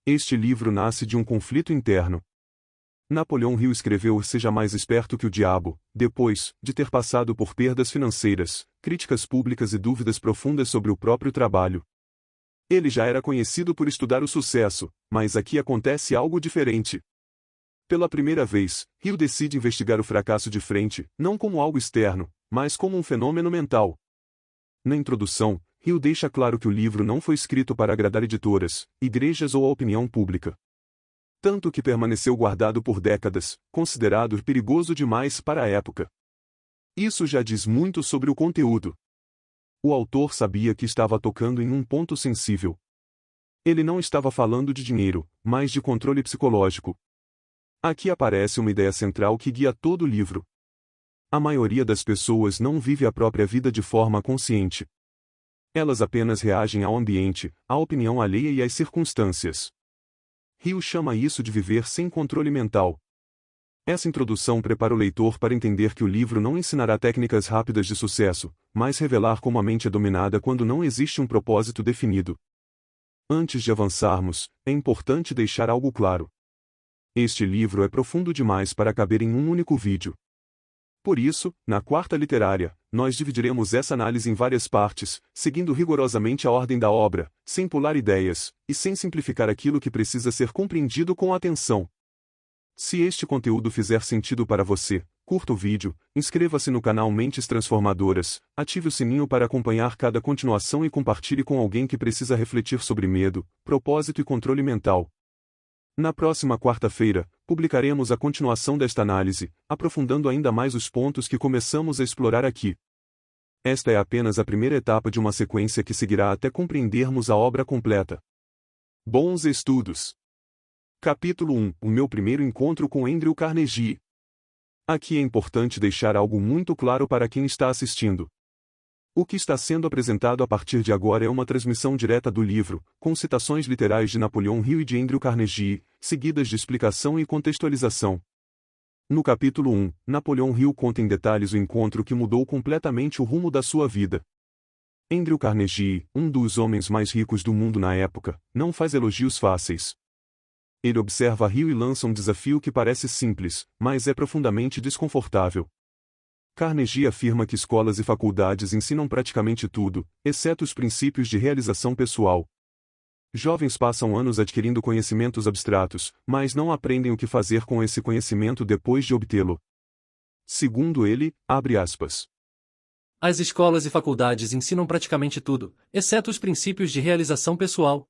Este livro nasce de um conflito interno. Napoleão Hill escreveu Seja mais esperto que o diabo, depois de ter passado por perdas financeiras, críticas públicas e dúvidas profundas sobre o próprio trabalho. Ele já era conhecido por estudar o sucesso, mas aqui acontece algo diferente. Pela primeira vez, Hill decide investigar o fracasso de frente, não como algo externo, mas como um fenômeno mental. Na introdução, Hill deixa claro que o livro não foi escrito para agradar editoras, igrejas ou a opinião pública. Tanto que permaneceu guardado por décadas, considerado perigoso demais para a época. Isso já diz muito sobre o conteúdo. O autor sabia que estava tocando em um ponto sensível. Ele não estava falando de dinheiro, mas de controle psicológico. Aqui aparece uma ideia central que guia todo o livro. A maioria das pessoas não vive a própria vida de forma consciente. Elas apenas reagem ao ambiente, à opinião alheia e às circunstâncias. Hill chama isso de viver sem controle mental. Essa introdução prepara o leitor para entender que o livro não ensinará técnicas rápidas de sucesso, mas revelar como a mente é dominada quando não existe um propósito definido. Antes de avançarmos, é importante deixar algo claro. Este livro é profundo demais para caber em um único vídeo. Por isso, na quarta literária, nós dividiremos essa análise em várias partes, seguindo rigorosamente a ordem da obra, sem pular ideias, e sem simplificar aquilo que precisa ser compreendido com atenção. Se este conteúdo fizer sentido para você, curta o vídeo, inscreva-se no canal Mentes Transformadoras, ative o sininho para acompanhar cada continuação e compartilhe com alguém que precisa refletir sobre medo, propósito e controle mental. Na próxima quarta-feira, publicaremos a continuação desta análise, aprofundando ainda mais os pontos que começamos a explorar aqui. Esta é apenas a primeira etapa de uma sequência que seguirá até compreendermos a obra completa. Bons estudos! Capítulo 1 O meu primeiro encontro com Andrew Carnegie. Aqui é importante deixar algo muito claro para quem está assistindo. O que está sendo apresentado a partir de agora é uma transmissão direta do livro, com citações literais de Napoleão Hill e de Andrew Carnegie, seguidas de explicação e contextualização. No capítulo 1, Napoleão Hill conta em detalhes o encontro que mudou completamente o rumo da sua vida. Andrew Carnegie, um dos homens mais ricos do mundo na época, não faz elogios fáceis. Ele observa Hill e lança um desafio que parece simples, mas é profundamente desconfortável. Carnegie afirma que escolas e faculdades ensinam praticamente tudo, exceto os princípios de realização pessoal. Jovens passam anos adquirindo conhecimentos abstratos, mas não aprendem o que fazer com esse conhecimento depois de obtê-lo. Segundo ele, abre aspas. As escolas e faculdades ensinam praticamente tudo, exceto os princípios de realização pessoal.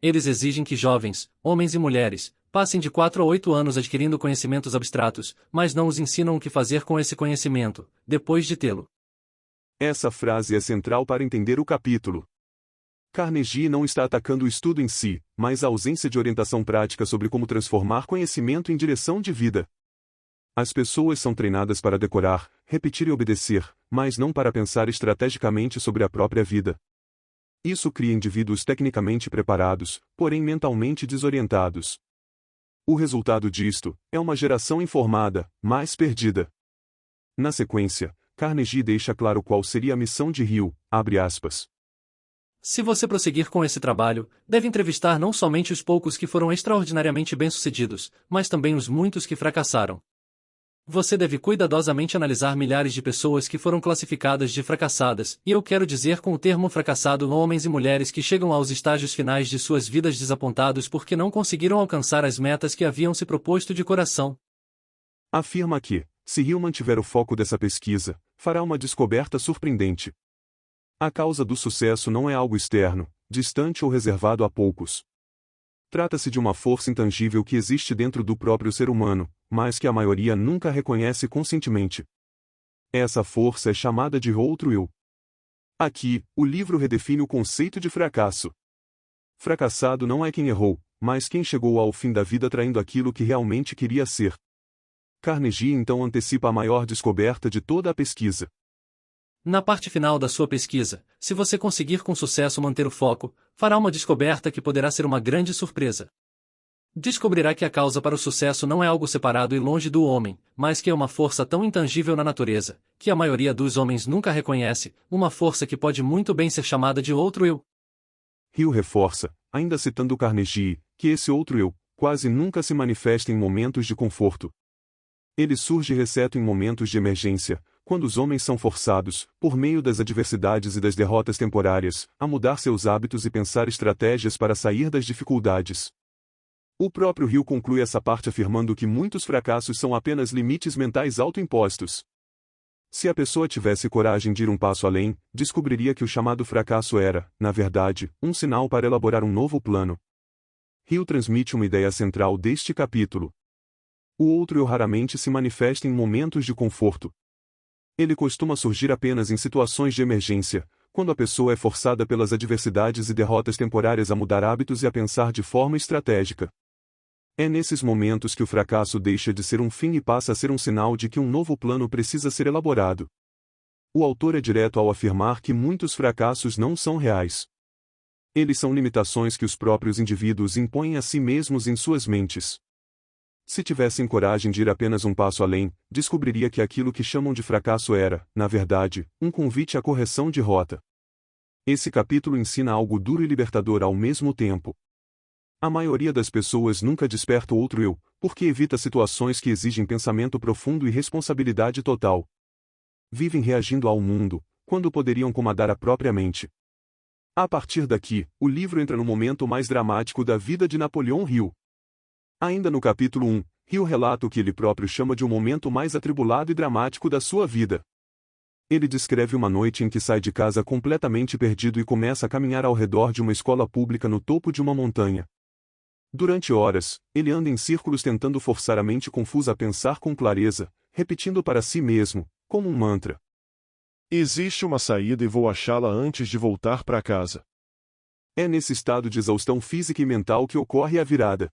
Eles exigem que jovens, homens e mulheres, passem de 4 a 8 anos adquirindo conhecimentos abstratos, mas não os ensinam o que fazer com esse conhecimento, depois de tê-lo. Essa frase é central para entender o capítulo. Carnegie não está atacando o estudo em si, mas a ausência de orientação prática sobre como transformar conhecimento em direção de vida. As pessoas são treinadas para decorar, repetir e obedecer, mas não para pensar estrategicamente sobre a própria vida. Isso cria indivíduos tecnicamente preparados, porém mentalmente desorientados. O resultado disto é uma geração informada, mas perdida. Na sequência, Carnegie deixa claro qual seria a missão de Hill, abre aspas. Se você prosseguir com esse trabalho, deve entrevistar não somente os poucos que foram extraordinariamente bem-sucedidos, mas também os muitos que fracassaram. Você deve cuidadosamente analisar milhares de pessoas que foram classificadas de fracassadas, e eu quero dizer com o termo fracassado homens e mulheres que chegam aos estágios finais de suas vidas desapontados porque não conseguiram alcançar as metas que haviam se proposto de coração. Afirma que, se Hill mantiver o foco dessa pesquisa, fará uma descoberta surpreendente. A causa do sucesso não é algo externo, distante ou reservado a poucos. Trata-se de uma força intangível que existe dentro do próprio ser humano, mas que a maioria nunca reconhece conscientemente. Essa força é chamada de outro eu. Aqui, o livro redefine o conceito de fracasso. Fracassado não é quem errou, mas quem chegou ao fim da vida traindo aquilo que realmente queria ser. Carnegie então antecipa a maior descoberta de toda a pesquisa. Na parte final da sua pesquisa, se você conseguir com sucesso manter o foco, fará uma descoberta que poderá ser uma grande surpresa. Descobrirá que a causa para o sucesso não é algo separado e longe do homem, mas que é uma força tão intangível na natureza, que a maioria dos homens nunca reconhece, uma força que pode muito bem ser chamada de outro eu. Hill reforça, ainda citando Carnegie, que esse outro eu, quase nunca se manifesta em momentos de conforto. Ele surge exceto em momentos de emergência, quando os homens são forçados, por meio das adversidades e das derrotas temporárias, a mudar seus hábitos e pensar estratégias para sair das dificuldades. O próprio Hill conclui essa parte afirmando que muitos fracassos são apenas limites mentais autoimpostos. Se a pessoa tivesse coragem de ir um passo além, descobriria que o chamado fracasso era, na verdade, um sinal para elaborar um novo plano. Hill transmite uma ideia central deste capítulo. O outro eu raramente se manifesta em momentos de conforto. Ele costuma surgir apenas em situações de emergência, quando a pessoa é forçada pelas adversidades e derrotas temporárias a mudar hábitos e a pensar de forma estratégica. É nesses momentos que o fracasso deixa de ser um fim e passa a ser um sinal de que um novo plano precisa ser elaborado. O autor é direto ao afirmar que muitos fracassos não são reais. Eles são limitações que os próprios indivíduos impõem a si mesmos em suas mentes. Se tivessem coragem de ir apenas um passo além, descobriria que aquilo que chamam de fracasso era, na verdade, um convite à correção de rota. Esse capítulo ensina algo duro e libertador ao mesmo tempo. A maioria das pessoas nunca desperta o outro eu, porque evita situações que exigem pensamento profundo e responsabilidade total. Vivem reagindo ao mundo, quando poderiam comandar a própria mente. A partir daqui, o livro entra no momento mais dramático da vida de Napoleão Hill. Ainda no capítulo 1, Hill relata o que ele próprio chama de um momento mais atribulado e dramático da sua vida. Ele descreve uma noite em que sai de casa completamente perdido e começa a caminhar ao redor de uma escola pública no topo de uma montanha. Durante horas, ele anda em círculos tentando forçar a mente confusa a pensar com clareza, repetindo para si mesmo, como um mantra: existe uma saída e vou achá-la antes de voltar para casa. É nesse estado de exaustão física e mental que ocorre a virada.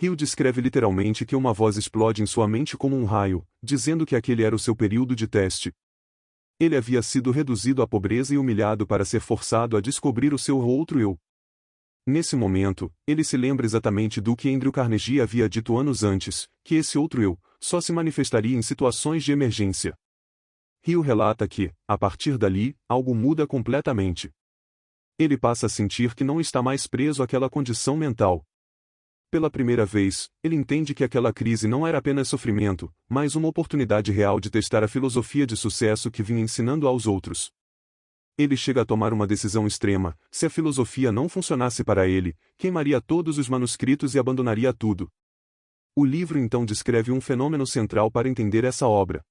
Hill descreve literalmente que uma voz explode em sua mente como um raio, dizendo que aquele era o seu período de teste. Ele havia sido reduzido à pobreza e humilhado para ser forçado a descobrir o seu outro eu. Nesse momento, ele se lembra exatamente do que Andrew Carnegie havia dito anos antes, que esse outro eu só se manifestaria em situações de emergência. Hill relata que, a partir dali, algo muda completamente. Ele passa a sentir que não está mais preso àquela condição mental. Pela primeira vez, ele entende que aquela crise não era apenas sofrimento, mas uma oportunidade real de testar a filosofia de sucesso que vinha ensinando aos outros. Ele chega a tomar uma decisão extrema: se a filosofia não funcionasse para ele, queimaria todos os manuscritos e abandonaria tudo. O livro então descreve um fenômeno central para entender essa obra.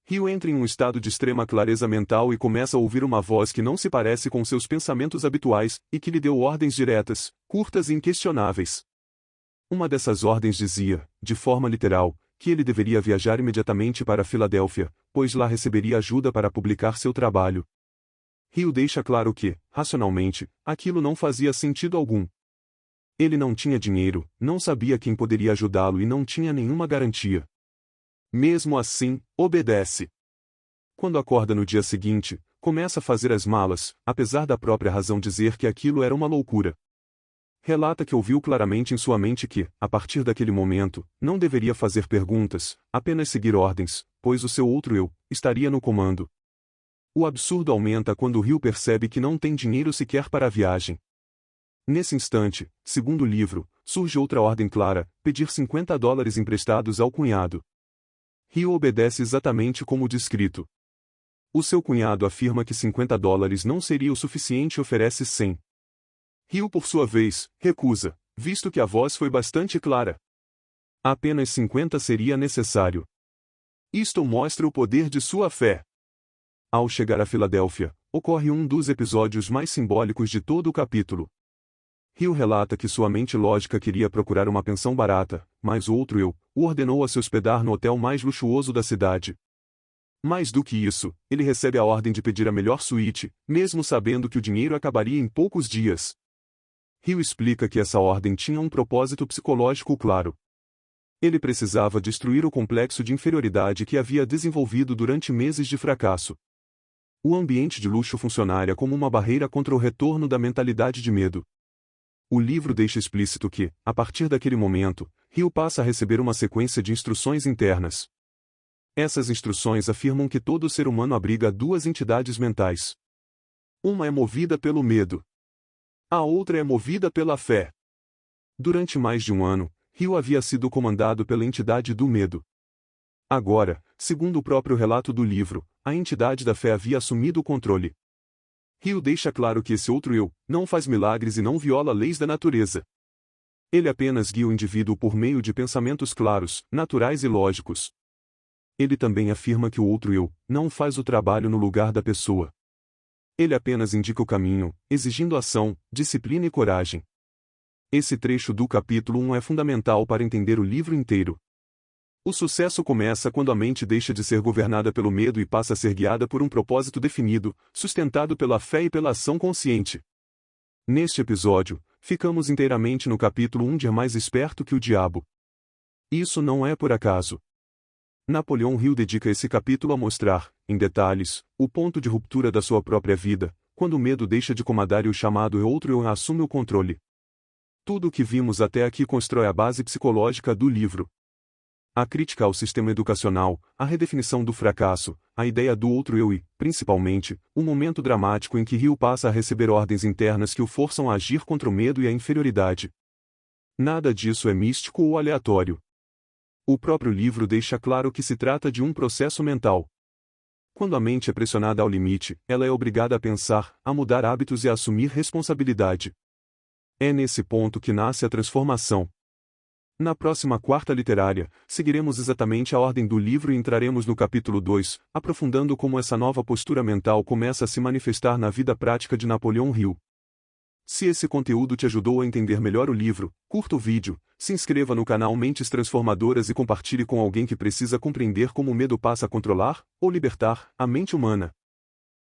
Hill entra em um estado de extrema clareza mental e começa a ouvir uma voz que não se parece com seus pensamentos habituais, e que lhe deu ordens diretas, curtas e inquestionáveis. Uma dessas ordens dizia, de forma literal, que ele deveria viajar imediatamente para Filadélfia, pois lá receberia ajuda para publicar seu trabalho. Hill deixa claro que, racionalmente, aquilo não fazia sentido algum. Ele não tinha dinheiro, não sabia quem poderia ajudá-lo e não tinha nenhuma garantia. Mesmo assim, obedece. Quando acorda no dia seguinte, começa a fazer as malas, apesar da própria razão dizer que aquilo era uma loucura. Relata que ouviu claramente em sua mente que, a partir daquele momento, não deveria fazer perguntas, apenas seguir ordens, pois o seu outro eu estaria no comando. O absurdo aumenta quando Hill percebe que não tem dinheiro sequer para a viagem. Nesse instante, segundo o livro, surge outra ordem clara: pedir $50 emprestados ao cunhado. Hill obedece exatamente como descrito. O seu cunhado afirma que $50 não seria o suficiente e oferece 100. Hill, por sua vez, recusa, visto que a voz foi bastante clara. Apenas 50 seria necessário. Isto mostra o poder de sua fé. Ao chegar a Filadélfia, ocorre um dos episódios mais simbólicos de todo o capítulo. Hill relata que sua mente lógica queria procurar uma pensão barata, mas o outro eu o ordenou a se hospedar no hotel mais luxuoso da cidade. Mais do que isso, ele recebe a ordem de pedir a melhor suíte, mesmo sabendo que o dinheiro acabaria em poucos dias. Hill explica que essa ordem tinha um propósito psicológico claro. Ele precisava destruir o complexo de inferioridade que havia desenvolvido durante meses de fracasso. O ambiente de luxo funcionaria como uma barreira contra o retorno da mentalidade de medo. O livro deixa explícito que, a partir daquele momento, Hill passa a receber uma sequência de instruções internas. Essas instruções afirmam que todo ser humano abriga duas entidades mentais. Uma é movida pelo medo. A outra é movida pela fé. Durante mais de um ano, Hill havia sido comandado pela entidade do medo. Agora, segundo o próprio relato do livro, a entidade da fé havia assumido o controle. Hill deixa claro que esse outro eu não faz milagres e não viola leis da natureza. Ele apenas guia o indivíduo por meio de pensamentos claros, naturais e lógicos. Ele também afirma que o outro eu não faz o trabalho no lugar da pessoa. Ele apenas indica o caminho, exigindo ação, disciplina e coragem. Esse trecho do capítulo 1 é fundamental para entender o livro inteiro. O sucesso começa quando a mente deixa de ser governada pelo medo e passa a ser guiada por um propósito definido, sustentado pela fé e pela ação consciente. Neste episódio, ficamos inteiramente no capítulo 1 de É Mais Esperto que o Diabo. Isso não é por acaso. Napoleão Hill dedica esse capítulo a mostrar, em detalhes, o ponto de ruptura da sua própria vida, quando o medo deixa de comandar e o chamado outro eu assume o controle. Tudo o que vimos até aqui constrói a base psicológica do livro. A crítica ao sistema educacional, a redefinição do fracasso, a ideia do outro eu e, principalmente, o momento dramático em que Hill passa a receber ordens internas que o forçam a agir contra o medo e a inferioridade. Nada disso é místico ou aleatório. O próprio livro deixa claro que se trata de um processo mental. Quando a mente é pressionada ao limite, ela é obrigada a pensar, a mudar hábitos e a assumir responsabilidade. É nesse ponto que nasce a transformação. Na próxima quarta literária, seguiremos exatamente a ordem do livro e entraremos no capítulo 2, aprofundando como essa nova postura mental começa a se manifestar na vida prática de Napoleão Hill. Se esse conteúdo te ajudou a entender melhor o livro, curta o vídeo, se inscreva no canal Mentes Transformadoras e compartilhe com alguém que precisa compreender como o medo passa a controlar, ou libertar, a mente humana.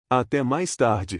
Até mais tarde!